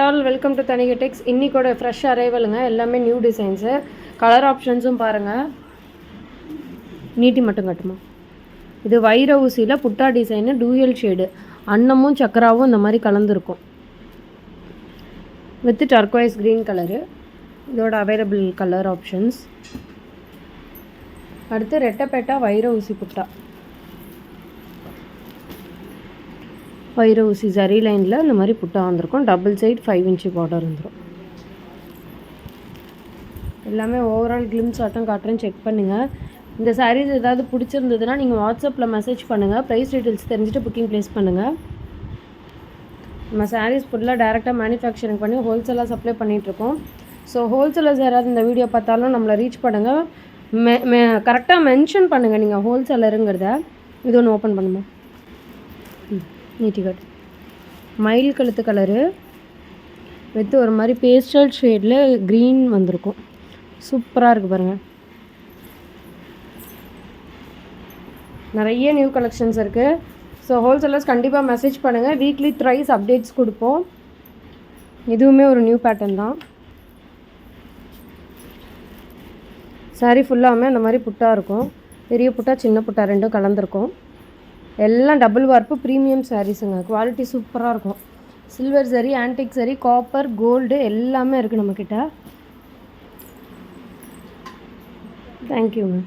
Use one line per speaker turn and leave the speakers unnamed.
All welcome to Thanigai Tex. இன்றைக்கோட fresh அரைவலுங்க. எல்லாமே நியூ டிசைன்ஸு. கலர் ஆப்ஷன்ஸும் பாருங்கள். நீட்டி மட்டும் கட்டுமா. இது வைர ஊசியில் புட்டா டிசைனு, டூயல் ஷேடு, அன்னமும் சக்கராவும் இந்த மாதிரி கலந்துருக்கும். With turquoise green colour. இதோட அவைலபிள் கலர் ஆப்ஷன்ஸ். அடுத்து ரெட்டப்பேட்டா வைர ஊசி புட்டா. வைர ஊசி ஜரி லைனில் இந்த மாதிரி புட்டா வந்திருக்கும். டபுள் சைட் 5 இன்ச்சு பார்டர் வந்துடும். எல்லாமே ஓவரால் கிளிம்ஸ் ஆட்டம் காட்டுறேன்னு செக் பண்ணுங்கள். இந்த சாரீஸ் ஏதாவது பிடிச்சிருந்ததுன்னா நீங்கள் வாட்ஸ்அப்பில் மெசேஜ் பண்ணுங்கள். ப்ரைஸ் டீட்டெயில்ஸ் தெரிஞ்சுட்டு புக்கிங் ப்ளேஸ் பண்ணுங்கள். நம்ம சாரீஸ் ஃபுல்லாக டேரெக்டாக மேனுஃபேக்சரிங் பண்ணி ஹோல்சேலாக சப்ளை பண்ணிகிட்ருக்கோம். ஸோ ஹோல்சேலர்ஸ் யாராவது இந்த வீடியோ பார்த்தாலும் நம்மளை ரீச் பண்ணுங்கள். கரெக்டாக மென்ஷன் பண்ணுங்கள் நீங்கள் ஹோல்சேலருங்கிறத. இது ஒன்று ஓப்பன் பண்ணுமா. நீட்டி கட். மயில் கழுத்து கலரு வித்து ஒரு மாதிரி பேஸ்டல் ஷேடில் க்ரீன் வந்திருக்கும். சூப்பராக இருக்குது பாருங்கள். நிறைய நியூ கலெக்ஷன்ஸ் இருக்குது. ஸோ ஹோல்சேலர்ஸ் கண்டிப்பாக மெசேஜ் பண்ணுங்கள். வீக்லி த்ரைஸ் அப்டேட்ஸ் கொடுப்போம். இதுவுமே ஒரு நியூ பேட்டர்ன் தான். சாரீ ஃபுல்லாமே அந்த மாதிரி புட்டா இருக்கும். பெரிய புட்டா சின்ன புட்டா ரெண்டும் கலந்துருக்கும். எல்லாம் டபுள் வார்ப்பு ப்ரீமியம் சாரீஸுங்க. குவாலிட்டி சூப்பராக இருக்கும். சில்வர் சரி, ஆன்டிக் சரி, காப்பர், கோல்டு எல்லாமே இருக்குது நம்மக்கிட்ட. தேங்க்யூங்க.